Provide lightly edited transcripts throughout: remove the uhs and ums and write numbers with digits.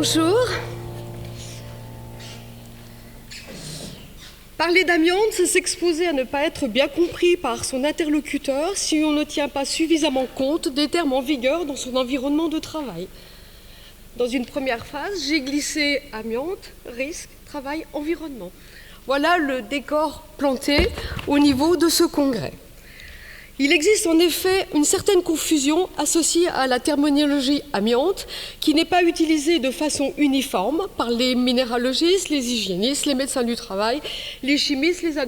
Bonjour. Parler d'amiante, c'est s'exposer à ne pas être bien compris par son interlocuteur si on ne tient pas suffisamment compte des termes en vigueur dans son environnement de travail. Dans une première phase, j'ai glissé amiante, risque, travail, environnement. Voilà le décor planté au niveau de ce congrès. Il existe en effet une certaine confusion associée à la terminologie amiante qui n'est pas utilisée de façon uniforme par les minéralogistes, les hygiénistes, les médecins du travail, les chimistes, les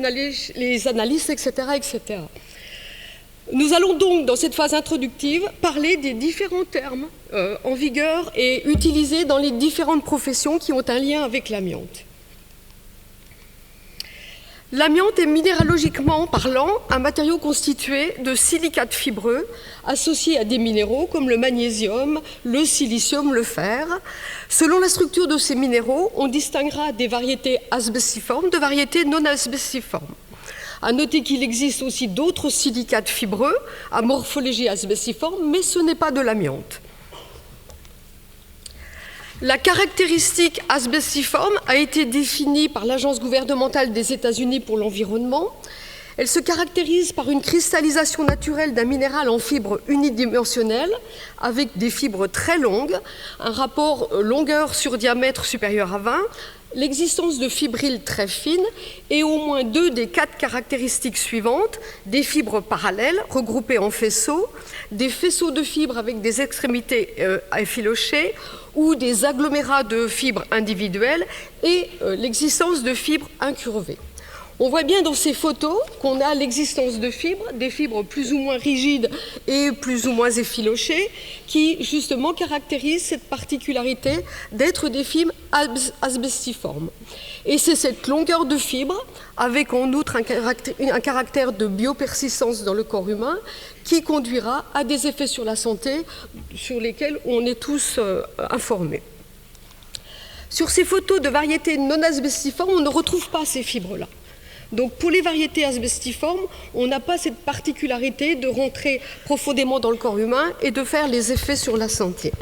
analystes, etc., etc. Nous allons donc, dans cette phase introductive, parler des différents termes en vigueur et utilisés dans les différentes professions qui ont un lien avec l'amiante. L'amiante est minéralogiquement parlant un matériau constitué de silicates fibreux associés à des minéraux comme le magnésium, le silicium, le fer. Selon la structure de ces minéraux, on distinguera des variétés asbestiformes de variétés non asbestiformes. À noter qu'il existe aussi d'autres silicates fibreux à morphologie asbestiforme, mais ce n'est pas de l'amiante. La caractéristique asbestiforme a été définie par l'Agence gouvernementale des États-Unis pour l'environnement. Elle se caractérise par une cristallisation naturelle d'un minéral en fibres unidimensionnelles avec des fibres très longues, un rapport longueur sur diamètre supérieur à 20, l'existence de fibrilles très fines et au moins 2 des 4 caractéristiques suivantes, des fibres parallèles regroupées en faisceaux, des faisceaux de fibres avec des extrémités effilochées ou des agglomérats de fibres individuelles et l'existence de fibres incurvées. On voit bien dans ces photos qu'on a l'existence de fibres, des fibres plus ou moins rigides et plus ou moins effilochées, qui justement caractérisent cette particularité d'être des fibres asbestiformes. Et c'est cette longueur de fibres, avec en outre un caractère de biopersistance dans le corps humain, qui conduira à des effets sur la santé sur lesquels on est tous informés. Sur ces photos de variétés non asbestiformes, on ne retrouve pas ces fibres-là. Donc pour les variétés asbestiformes, on n'a pas cette particularité de rentrer profondément dans le corps humain et de faire les effets sur la santé.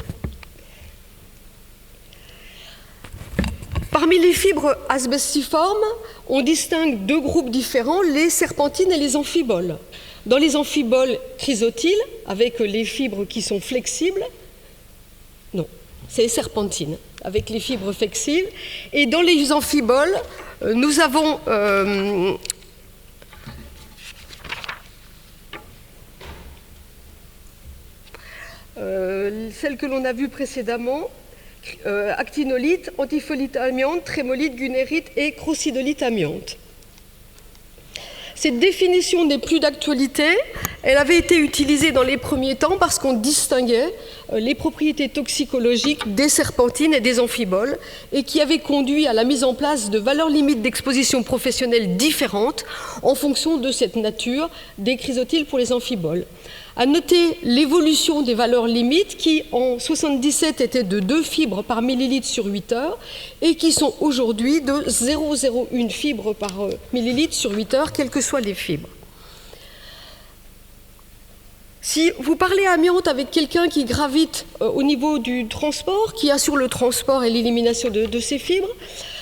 Parmi les fibres asbestiformes, on distingue 2 groupes différents, les serpentines et les amphiboles. Dans les amphiboles chrysotyles, avec les fibres qui sont flexibles, non, c'est les serpentines, avec les fibres flexibles. Et dans les amphiboles, nous avons celle que l'on a vue précédemment, actinolite, antifolite amiante, trémolite, gunérite et crocidolite amiante. Cette définition n'est plus d'actualité. Elle avait été utilisée dans les premiers temps parce qu'on distinguait les propriétés toxicologiques des serpentines et des amphiboles et qui avait conduit à la mise en place de valeurs limites d'exposition professionnelle différentes en fonction de cette nature des chrysotyles pour les amphiboles. À noter l'évolution des valeurs limites qui, en 1977, étaient de 2 fibres par millilitre sur 8 heures et qui sont aujourd'hui de 0,01 fibres par millilitre sur 8 heures, quelles que soient les fibres. Si vous parlez amiante avec quelqu'un qui gravite au niveau du transport, qui assure le transport et l'élimination de ces fibres,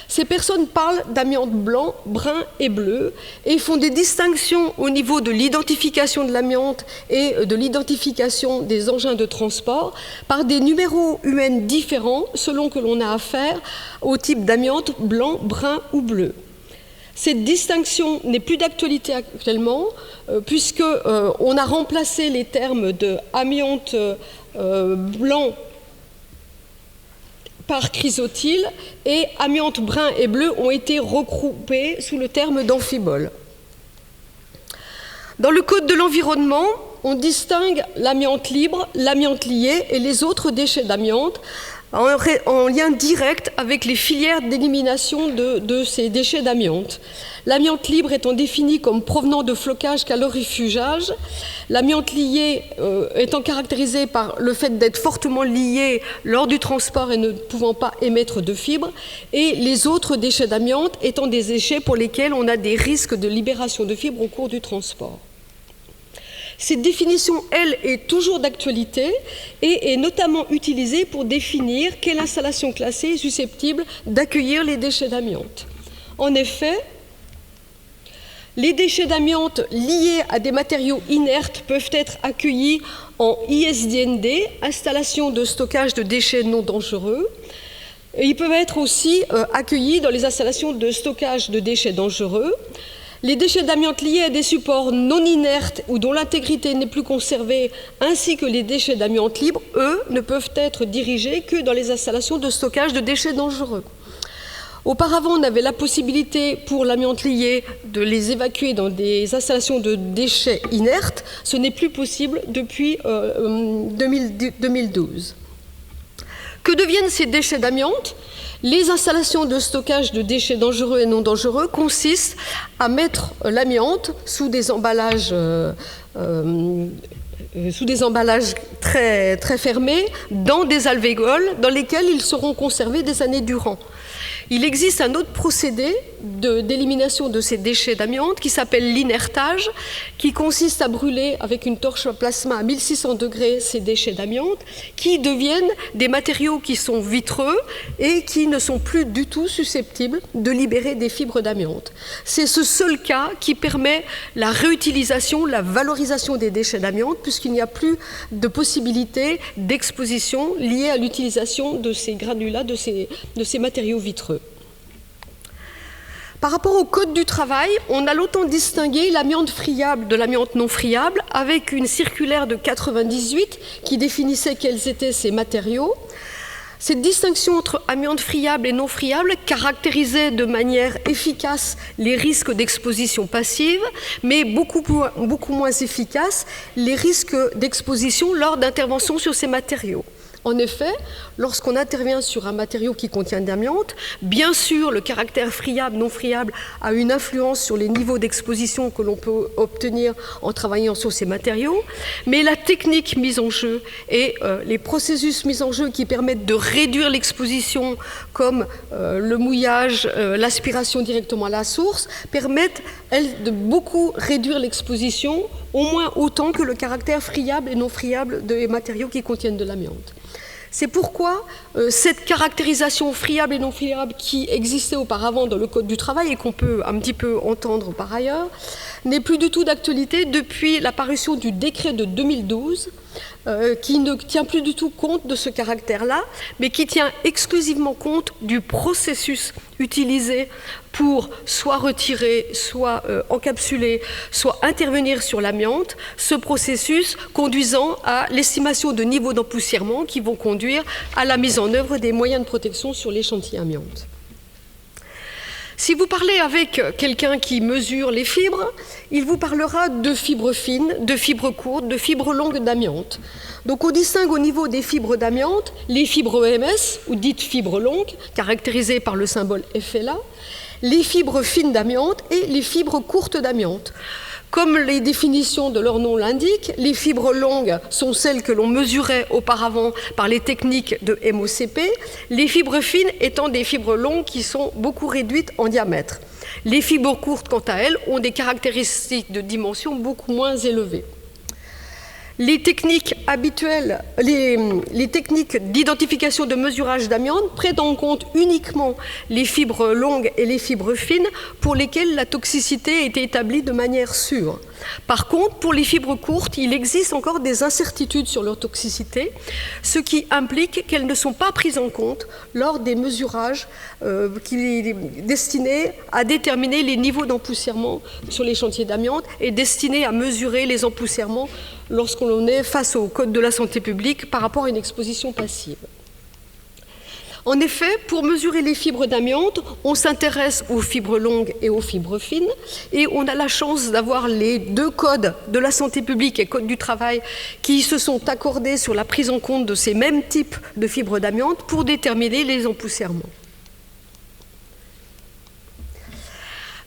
ces personnes parlent d'amiante blanc, brun et bleu et font des distinctions au niveau de l'identification de l'amiante et de l'identification des engins de transport par des numéros UN différents selon que l'on a affaire au type d'amiante blanc, brun ou bleu. Cette distinction n'est plus d'actualité actuellement puisqu'on a remplacé les termes de amiante blanc par chrysotyle et amiante brun et bleu ont été regroupés sous le terme d'amphibole. Dans le Code de l'environnement, on distingue l'amiante libre, l'amiante liée et les autres déchets d'amiante en lien direct avec les filières d'élimination de ces déchets d'amiante. L'amiante libre étant définie comme provenant de flocage calorifugage, l'amiante liée étant caractérisée par le fait d'être fortement liée lors du transport et ne pouvant pas émettre de fibres, et les autres déchets d'amiante étant des déchets pour lesquels on a des risques de libération de fibres au cours du transport. Cette définition, elle, est toujours d'actualité et est notamment utilisée pour définir quelle installation classée est susceptible d'accueillir les déchets d'amiante. En effet, les déchets d'amiante liés à des matériaux inertes peuvent être accueillis en ISDND, installation de stockage de déchets non dangereux. Et ils peuvent être aussi accueillis dans les installations de stockage de déchets dangereux. Les déchets d'amiante liés à des supports non inertes ou dont l'intégrité n'est plus conservée, ainsi que les déchets d'amiante libres, eux, ne peuvent être dirigés que dans les installations de stockage de déchets dangereux. Auparavant, on avait la possibilité pour l'amiante lié de les évacuer dans des installations de déchets inertes. Ce n'est plus possible depuis 2012. Que deviennent ces déchets d'amiante ? Les installations de stockage de déchets dangereux et non dangereux consistent à mettre l'amiante sous des emballages très, très fermés dans des alvéoles dans lesquels ils seront conservés des années durant. Il existe un autre procédé d'élimination de ces déchets d'amiante qui s'appelle l'inertage, qui consiste à brûler avec une torche à plasma à 1600 degrés ces déchets d'amiante, qui deviennent des matériaux qui sont vitreux et qui ne sont plus du tout susceptibles de libérer des fibres d'amiante. C'est ce seul cas qui permet la réutilisation, la valorisation des déchets d'amiante, puisqu'il n'y a plus de possibilité d'exposition liée à l'utilisation de ces granulats, de ces matériaux vitreux. Par rapport au Code du travail, on a longtemps distingué l'amiante friable de l'amiante non friable avec une circulaire de 98 qui définissait quels étaient ces matériaux. Cette distinction entre amiante friable et non friable caractérisait de manière efficace les risques d'exposition passive, mais beaucoup moins efficace les risques d'exposition lors d'interventions sur ces matériaux. En effet, lorsqu'on intervient sur un matériau qui contient de l'amiante, bien sûr, le caractère friable, non friable a une influence sur les niveaux d'exposition que l'on peut obtenir en travaillant sur ces matériaux, mais la technique mise en jeu et les processus mis en jeu qui permettent de réduire l'exposition, comme le mouillage, l'aspiration directement à la source, permettent, elles, de beaucoup réduire l'exposition, au moins autant que le caractère friable et non friable des matériaux qui contiennent de l'amiante. C'est pourquoi cette caractérisation friable et non friable qui existait auparavant dans le Code du travail et qu'on peut un petit peu entendre par ailleurs, n'est plus du tout d'actualité depuis l'apparition du décret de 2012 qui ne tient plus du tout compte de ce caractère-là, mais qui tient exclusivement compte du processus utilisé pour soit retirer, soit encapsuler, soit intervenir sur l'amiante, ce processus conduisant à l'estimation de niveaux d'empoussièrement qui vont conduire à la mise en œuvre des moyens de protection sur l'échantillon amiante. Si vous parlez avec quelqu'un qui mesure les fibres, il vous parlera de fibres fines, de fibres courtes, de fibres longues d'amiante. Donc on distingue au niveau des fibres d'amiante les fibres EMS, ou dites fibres longues, caractérisées par le symbole FLA, les fibres fines d'amiante et les fibres courtes d'amiante. Comme les définitions de leur nom l'indiquent, les fibres longues sont celles que l'on mesurait auparavant par les techniques de MOCP, les fibres fines étant des fibres longues qui sont beaucoup réduites en diamètre. Les fibres courtes, quant à elles, ont des caractéristiques de dimension beaucoup moins élevées. Les techniques habituelles, les techniques d'identification de mesurage d'amiante prennent en compte uniquement les fibres longues et les fibres fines pour lesquelles la toxicité a été établie de manière sûre. Par contre, pour les fibres courtes, il existe encore des incertitudes sur leur toxicité, ce qui implique qu'elles ne sont pas prises en compte lors des mesurages destinés à déterminer les niveaux d'empoussièrement sur les chantiers d'amiante et destinés à mesurer les empoussièrements lorsqu'on est face au Code de la santé publique par rapport à une exposition passive. En effet, pour mesurer les fibres d'amiante, on s'intéresse aux fibres longues et aux fibres fines, et on a la chance d'avoir les deux codes de la santé publique et Code du travail qui se sont accordés sur la prise en compte de ces mêmes types de fibres d'amiante pour déterminer les empoussièrements.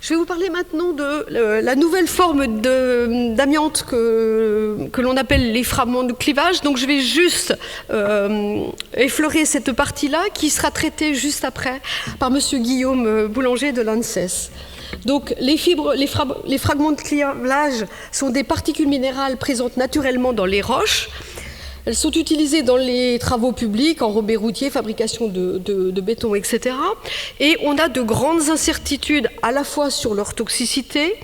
Je vais vous parler maintenant de la nouvelle forme d'amiante que l'on appelle les fragments de clivage. Donc je vais juste effleurer cette partie-là qui sera traitée juste après par M. Guillaume Boulanger de l'ANSES. Donc les fragments de carrelage sont des particules minérales présentes naturellement dans les roches. Elles sont utilisées dans les travaux publics, enrobés routiers, fabrication de béton, etc. Et on a de grandes incertitudes à la fois sur leur toxicité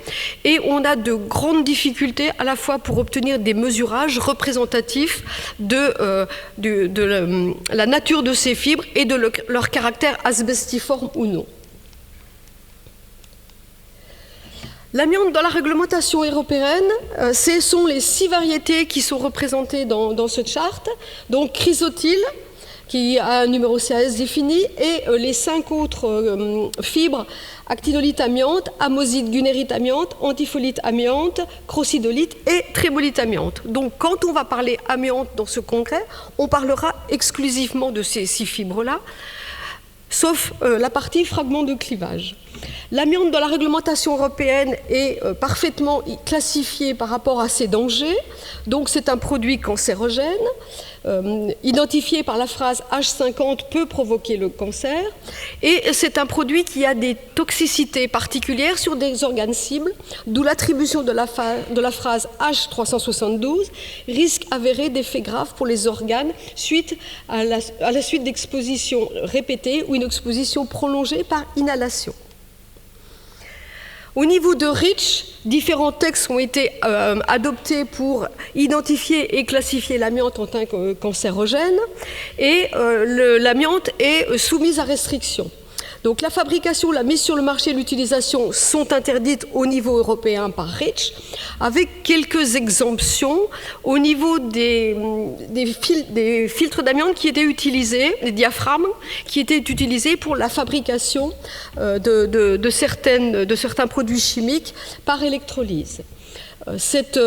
et on a de grandes difficultés à la fois pour obtenir des mesurages représentatifs de la nature de ces fibres et de leur caractère asbestiforme ou non. L'amiante dans la réglementation européenne, ce sont les 6 variétés qui sont représentées dans ce chart. Donc chrysotile, qui a un numéro CAS défini, et les 5 autres fibres, actinolite amiante, amosite gunérite amiante, antifolite amiante, crocidolite et trébolite amiante. Donc quand on va parler amiante dans ce congrès, on parlera exclusivement de ces 6 fibres-là, sauf la partie fragment de clivage. L'amiante dans la réglementation européenne est parfaitement classifiée par rapport à ses dangers. Donc c'est un produit cancérogène, identifié par la phrase H50 peut provoquer le cancer. Et c'est un produit qui a des toxicités particulières sur des organes cibles, d'où l'attribution de la phrase H372, risque avéré d'effets graves pour les organes suite à la suite d'expositions répétées ou une exposition prolongée par inhalation. Au niveau de REACH, différents textes ont été adoptés pour identifier et classifier l'amiante en tant que cancérogène, et l'amiante est soumise à restriction. Donc la fabrication, la mise sur le marché et l'utilisation sont interdites au niveau européen par REACH, avec quelques exemptions au niveau des filtres d'amiante qui étaient utilisés, des diaphragmes qui étaient utilisés pour la fabrication de certains produits chimiques par électrolyse. Cette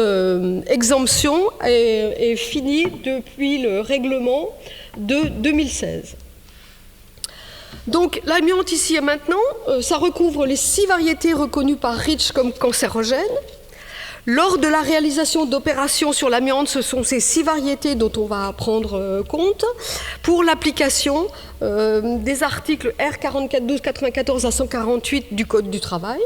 exemption est finie depuis le règlement de 2016. Donc l'amiante ici et maintenant, ça recouvre les 6 variétés reconnues par REACH comme cancérogènes. Lors de la réalisation d'opérations sur l'amiante, ce sont ces 6 variétés dont on va prendre compte pour l'application des articles R4412-94 à 148 du Code du travail.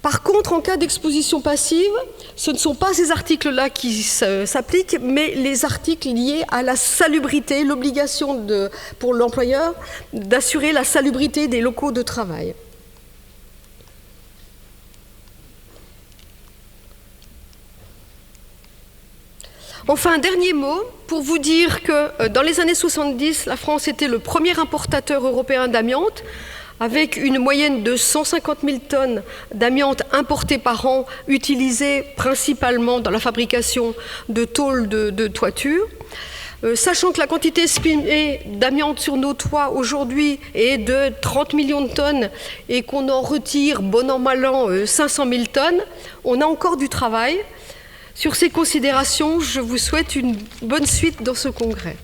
Par contre, en cas d'exposition passive, ce ne sont pas ces articles-là qui s'appliquent, mais les articles liés à la salubrité, l'obligation pour l'employeur d'assurer la salubrité des locaux de travail. Enfin, un dernier mot pour vous dire que dans les années 70, la France était le premier importateur européen d'amiante, avec une moyenne de 150 000 tonnes d'amiante importées par an, utilisées principalement dans la fabrication de tôles de toiture. Sachant que la quantité estimée d'amiante sur nos toits aujourd'hui est de 30 millions de tonnes et qu'on en retire, bon an, mal an, 500 000 tonnes, on a encore du travail. Sur ces considérations, je vous souhaite une bonne suite dans ce congrès.